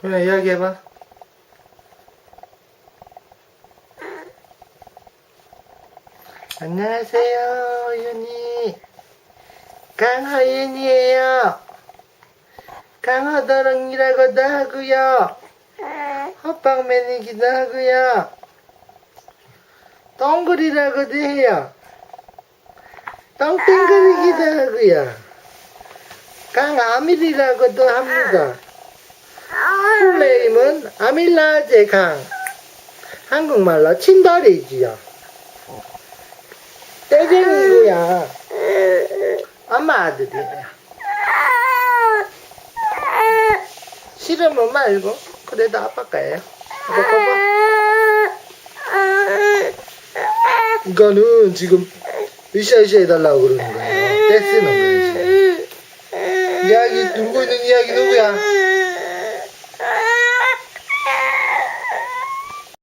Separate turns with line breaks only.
그래, 이야기해봐. 안녕하세요, 윤이. 강하윤이에요. 강하다랑이라고도 하고요. 호빵매니기도 하고요. 똥그리라고도 해요. 똥땡그리기도 하고요. 강아밀이라고도 합니다. 풀네임은 아밀라제 강. 한국말로 친돌이지요. 떼쟁이고요. 엄마 아들이에요. 싫으면 말고. 그래도 아빠 거예요. 이거 봐봐. 이거는 지금 으쌰으쌰 해달라고 그러는 거예요. 떼쓰는 거예요. 지금. 이야기 들고 있는 이야기 누구야?